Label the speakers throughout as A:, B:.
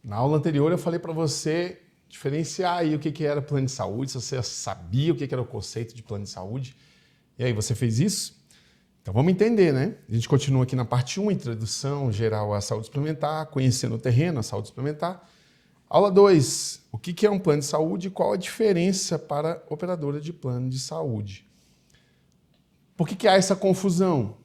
A: Na aula anterior eu falei para você diferenciar aí o que era plano de saúde, se você sabia o que era o conceito de plano de saúde. E aí, você fez isso? Então vamos entender, né? A gente continua aqui na parte 1, introdução geral à saúde suplementar, conhecendo o terreno, a saúde suplementar. Aula 2, o que é um plano de saúde e qual a diferença para a operadora de plano de saúde. Por que há essa confusão?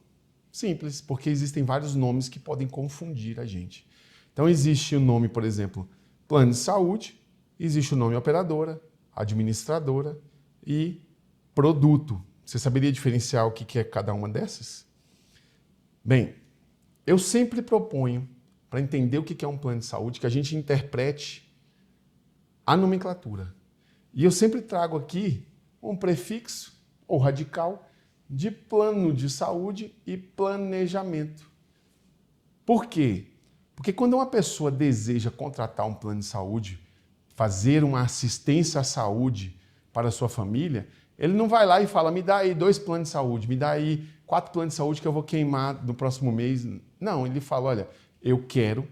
A: Simples, porque existem vários nomes que podem confundir a gente. Então existe o nome, por exemplo, plano de saúde, existe o nome operadora, administradora e produto. Você saberia diferenciar o que é cada uma dessas? Bem, eu sempre proponho, para entender o que é um plano de saúde, que a gente interprete a nomenclatura. E eu sempre trago aqui um prefixo ou radical de plano de saúde e planejamento. Por quê? Porque quando uma pessoa deseja contratar um plano de saúde, fazer uma assistência à saúde para a sua família, ele não vai lá e fala, me dá aí 2 planos de saúde, me dá aí 4 planos de saúde que eu vou queimar no próximo mês. Não, ele fala, olha, eu quero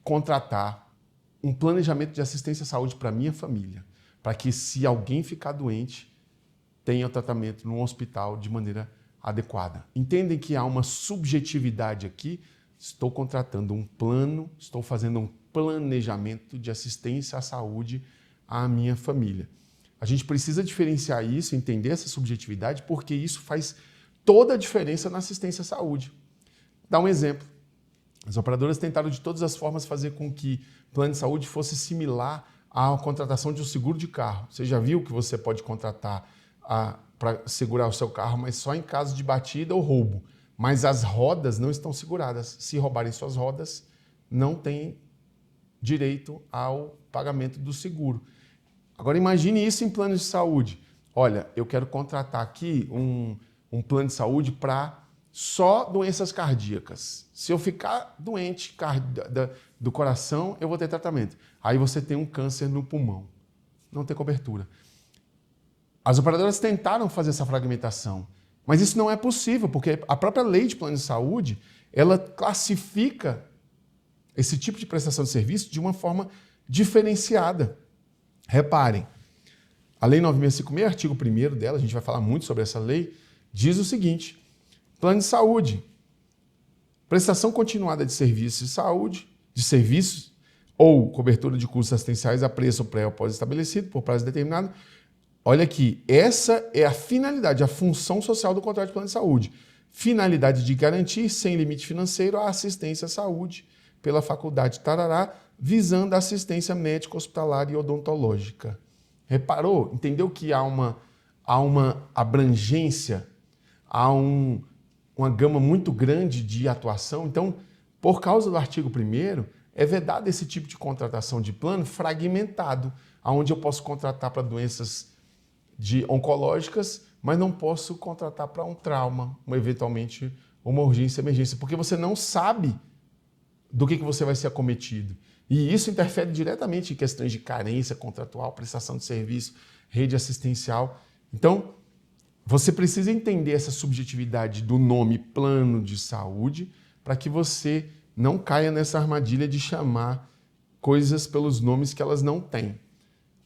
A: contratar um planejamento de assistência à saúde para a minha família, para que se alguém ficar doente, tenha o tratamento num hospital de maneira adequada. Entendem que há uma subjetividade aqui? Estou contratando um plano, estou fazendo um planejamento de assistência à saúde à minha família. A gente precisa diferenciar isso, entender essa subjetividade, porque isso faz toda a diferença na assistência à saúde. Dá um exemplo. As operadoras tentaram de todas as formas fazer com que o plano de saúde fosse similar à contratação de um seguro de carro. Você já viu que você pode contratar para segurar o seu carro, mas só em caso de batida ou roubo. Mas as rodas não estão seguradas. Se roubarem suas rodas, não tem direito ao pagamento do seguro. Agora imagine isso em plano de saúde. Olha, eu quero contratar aqui um plano de saúde para só doenças cardíacas. Se eu ficar doente do coração, eu vou ter tratamento. Aí você tem um câncer no pulmão. Não tem cobertura. As operadoras tentaram fazer essa fragmentação, mas isso não é possível, porque a própria lei de plano de saúde, ela classifica esse tipo de prestação de serviço de uma forma diferenciada. Reparem, a Lei 9.656, artigo 1º dela, a gente vai falar muito sobre essa lei, diz o seguinte, plano de saúde, prestação continuada de serviços de saúde, de serviços ou cobertura de custos assistenciais a preço pré ou pós-estabelecido por prazo determinado. Olha aqui, essa é a finalidade, a função social do contrato de plano de saúde. Finalidade de garantir, sem limite financeiro, a assistência à saúde pela faculdade tarará, visando a assistência médica, hospitalar e odontológica. Reparou? Entendeu que há uma abrangência, há uma gama muito grande de atuação? Então, por causa do artigo 1º, é vedado esse tipo de contratação de plano fragmentado, onde eu posso contratar para doenças oncológicas, mas não posso contratar para um trauma, eventualmente uma urgência, emergência, porque você não sabe do que você vai ser acometido. E isso interfere diretamente em questões de carência contratual, prestação de serviço, rede assistencial. Então, você precisa entender essa subjetividade do nome plano de saúde para que você não caia nessa armadilha de chamar coisas pelos nomes que elas não têm.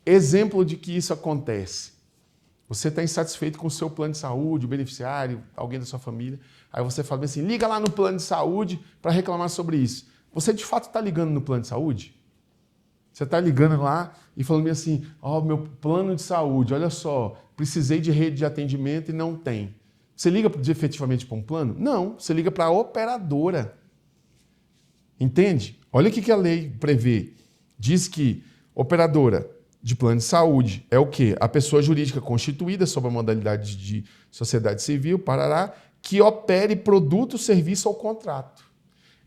A: Exemplo de que isso acontece. Você está insatisfeito com o seu plano de saúde, o beneficiário, alguém da sua família. Aí você fala assim, liga lá no plano de saúde para reclamar sobre isso. Você de fato está ligando no plano de saúde? Você está ligando lá e falando assim, ó, meu plano de saúde, olha só, precisei de rede de atendimento e não tem. Você liga efetivamente para um plano? Não, você liga para a operadora. Entende? Olha o que a lei prevê. Diz que operadora de plano de saúde é o quê? A pessoa jurídica constituída sob a modalidade de sociedade civil, parará, que opere produto, serviço ou contrato.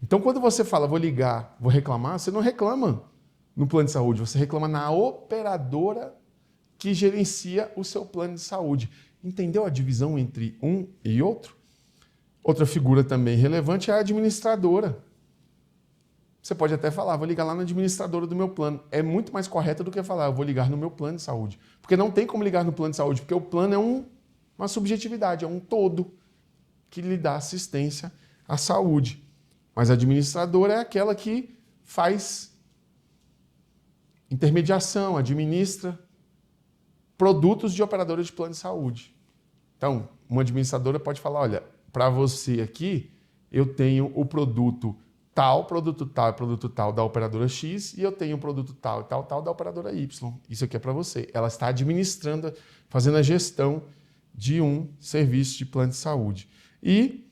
A: Então, quando você fala, vou ligar, vou reclamar, você não reclama no plano de saúde, você reclama na operadora que gerencia o seu plano de saúde. Entendeu a divisão entre um e outro? Outra figura também relevante é a administradora. Você pode até falar, vou ligar lá na administradora do meu plano. É muito mais correto do que falar, eu vou ligar no meu plano de saúde. Porque não tem como ligar no plano de saúde, porque o plano é uma subjetividade, é um todo que lhe dá assistência à saúde. Mas a administradora é aquela que faz intermediação, administra produtos de operadora de plano de saúde. Então, uma administradora pode falar, olha, para você aqui, eu tenho o produto tal e produto tal da operadora X e eu tenho o produto tal e tal da operadora Y. Isso aqui é para você. Ela está administrando, fazendo a gestão de um serviço de plano de saúde. E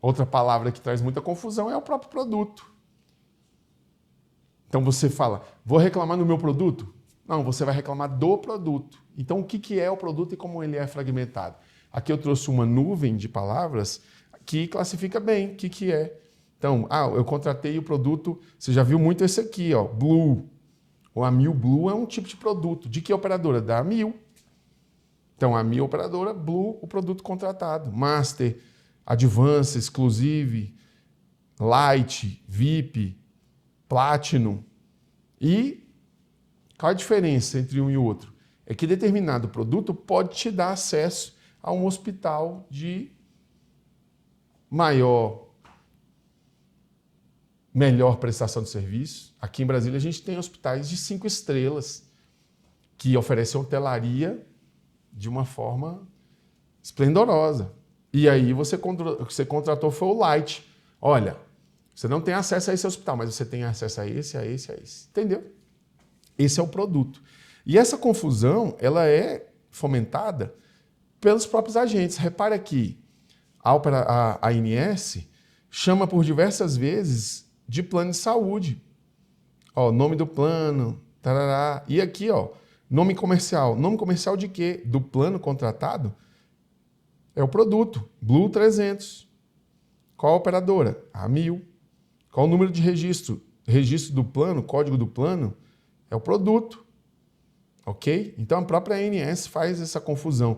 A: outra palavra que traz muita confusão é o próprio produto. Então você fala, vou reclamar no meu produto? Não, você vai reclamar do produto. Então o que é o produto e como ele é fragmentado? Aqui eu trouxe uma nuvem de palavras que classifica bem o que é. Então, eu contratei o produto, você já viu muito esse aqui, ó, Blue. O Amil Blue é um tipo de produto. De que operadora? Da Amil. Então, a Amil operadora, Blue, o produto contratado. Master, Advance, Exclusive, Light, VIP, Platinum. E qual a diferença entre um e o outro? É que determinado produto pode te dar acesso a um hospital de melhor prestação de serviço. Aqui em Brasília a gente tem hospitais de 5 estrelas que oferecem hotelaria de uma forma esplendorosa. E aí você contratou foi o Light. Olha, você não tem acesso a esse hospital, mas você tem acesso a esse. Entendeu? Esse é o produto. E essa confusão, ela é fomentada pelos próprios agentes. Repare aqui, a ANS chama por diversas vezes de plano de saúde. Ó, nome do plano, tarará. E aqui, ó, nome comercial. Nome comercial de quê? Do plano contratado? É o produto, Blue 300. Qual a operadora? A Amil. Qual o número de registro? Registro do plano, código do plano, é o produto. Ok? Então a própria ANS faz essa confusão.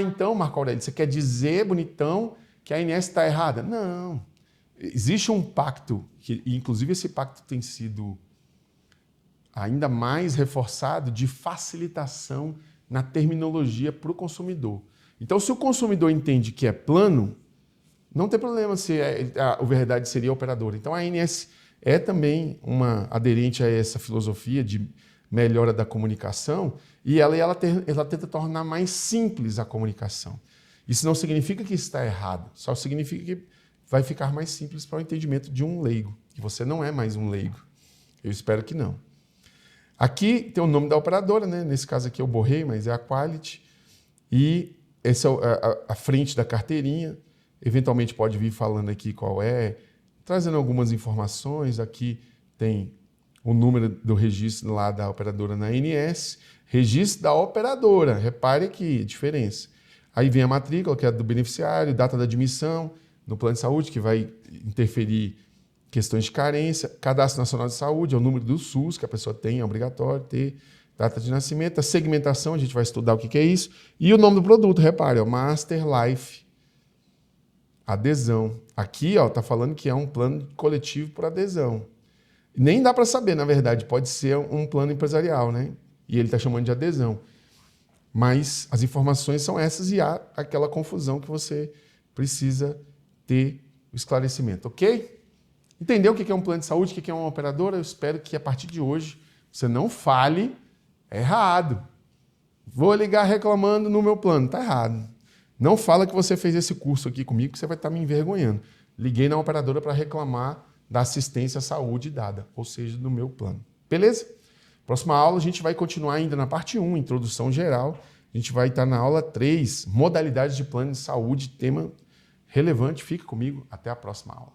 A: Então, Marco Aurélio, você quer dizer, bonitão, que a ANS está errada? Não. Existe um pacto, e inclusive esse pacto tem sido ainda mais reforçado, de facilitação na terminologia para o consumidor. Então, se o consumidor entende que é plano, não tem problema se a verdade seria operadora. Então, a ANS é também uma aderente a essa filosofia de melhora da comunicação e ela tenta tornar mais simples a comunicação. Isso não significa que está errado, só significa que vai ficar mais simples para o entendimento de um leigo. E você não é mais um leigo. Eu espero que não. Aqui tem o nome da operadora, né? Nesse caso aqui eu borrei, mas é a Quality. E essa é a frente da carteirinha. Eventualmente pode vir falando aqui qual é, trazendo algumas informações. Aqui tem o número do registro lá da operadora na ANS, registro da operadora, repare aqui a diferença. Aí vem a matrícula, que é do beneficiário, data da admissão no plano de saúde, que vai interferir questões de carência, cadastro nacional de saúde, é o número do SUS que a pessoa tem, é obrigatório ter, data de nascimento, a segmentação, a gente vai estudar o que é isso, e o nome do produto, repare, Master Life, adesão. Aqui está falando que é um plano coletivo por adesão. Nem dá para saber, na verdade, pode ser um plano empresarial, né? E ele está chamando de adesão. Mas as informações são essas e há aquela confusão que você precisa ter o esclarecimento, ok? Entendeu o que é um plano de saúde, o que é uma operadora? Eu espero que a partir de hoje você não fale errado. Vou ligar reclamando no meu plano, está errado. Não fala que você fez esse curso aqui comigo, que você vai estar me envergonhando. Liguei na operadora para reclamar da assistência à saúde dada, ou seja, do meu plano. Beleza? Próxima aula a gente vai continuar ainda na parte 1, introdução geral. A gente vai estar na aula 3, modalidades de plano de saúde, tema relevante. Fica comigo, até a próxima aula.